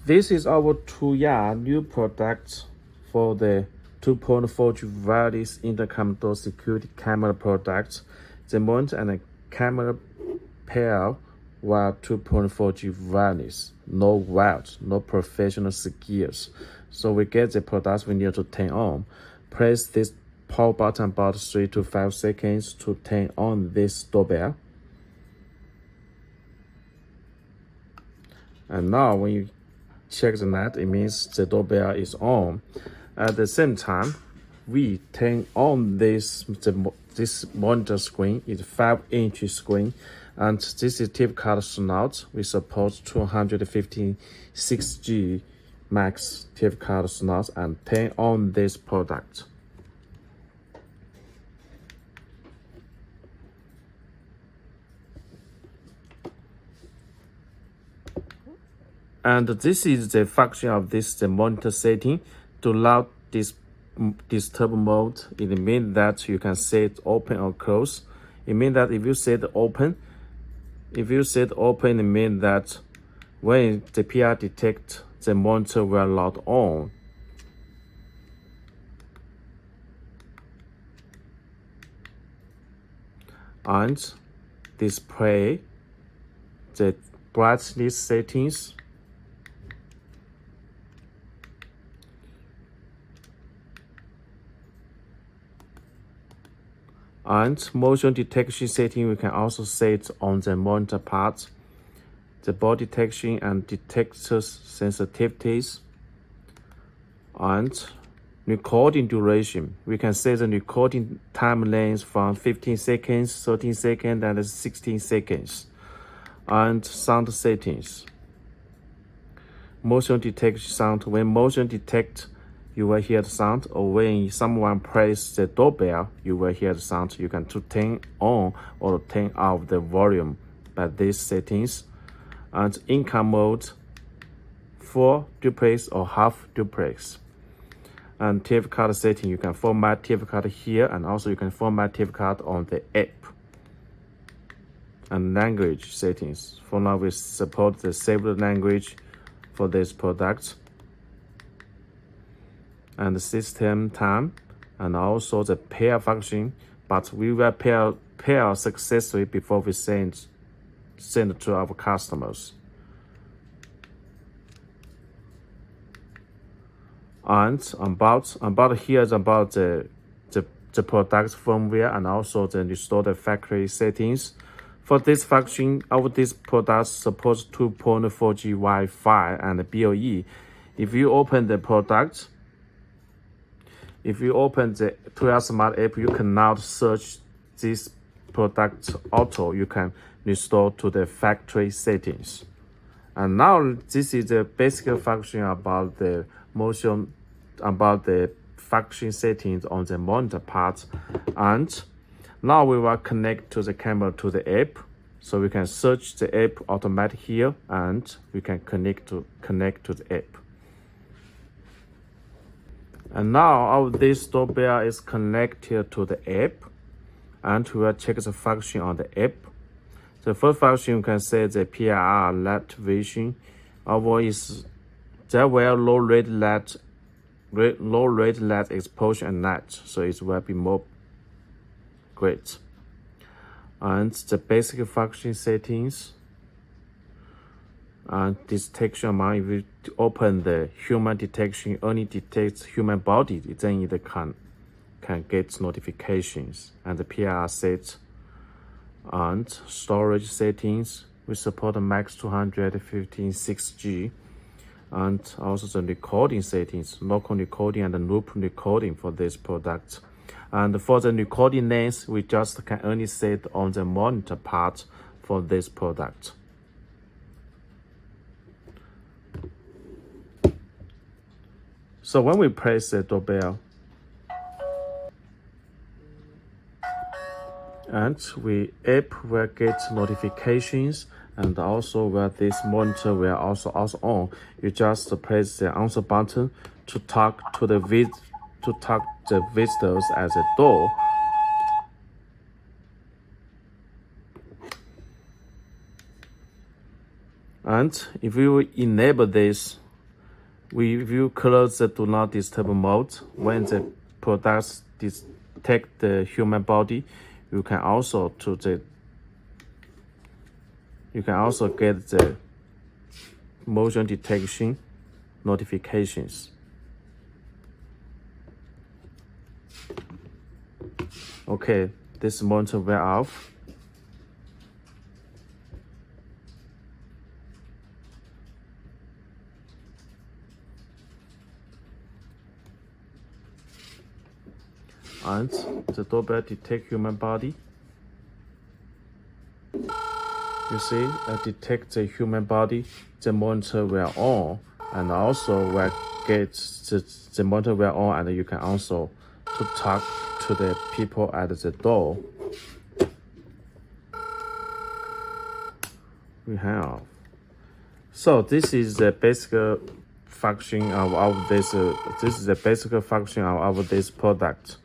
This is our Tuya new product for the 2.4G wireless intercom door security camera product. The monitor and the camera pair were 2.4G wireless, no wires, no professional skills. So we get the product we need to turn on. Press this power button about 3 to 5 seconds to turn on this doorbell. And now when you check the net, it means the doorbell is on. At the same time, we turn on this monitor screen. It's 5-inch screen, and this is typical slot. We support 256G max typical slots and turn on this product. And this is the function of the monitor setting. To allow this disturb mode, it means that you can set open or close. It means that if you set open, it means that when the PR detects, the monitor will load on. And display the brightness settings. And motion detection setting we can also set on the monitor part. The body detection and detectors sensitivities. And recording duration. We can set the recording time length from 15 seconds, 13 seconds, and 16 seconds. And sound settings. Motion detection sound. When motion detects, you will hear the sound, or when someone presses the doorbell, you will hear the sound. You can turn on or turn off the volume by these settings. And income mode, full duplex or half duplex. And TF card setting, you can format TF card here, and also you can format TF card on the app. And language settings. For now, we support the several language for this product. And the system time, and also the pair function, but we will pair successfully before we send to our customers. And about here is about the product firmware and also the installed factory settings. For this function, this product supports 2.4G Wi-Fi and BLE. If you open the product, if you open the Tuya Smart app, you cannot search this product auto. You can restore to the factory settings. And now this is the basic function about the motion, about the function settings on the monitor part. And now we will connect to the camera to the app. So we can search the app automatic here, and we can connect to the app. And now this doorbell is connected to the app, and we will check the function on the app. The first function you can say the PIR light vision. Our is there will low rate light exposure and light, so it will be more great. And the basic function settings. And detection amount, if you open the human detection, only detects human body, then it can get notifications. And the PIR set. And storage settings, we support max 256G. And also the recording settings, local recording and loop recording for this product. And for the recording length, we just can only set on the monitor part for this product. So when we press the doorbell, and app will get notifications, and also where this monitor will also on. You just press the answer button to talk to the visitors at the door. And if you enable this, if you close the do not disturb mode, when the products detect the human body, you can also get the motion detection notifications. Okay, this monitor went off. And the doorbell detect human body. You see, I detect the human body, the monitor will on, and also will get the monitor will on, and you can also to talk to the people at the door. We have. So this is the basic function of this. This is the basic function of this product.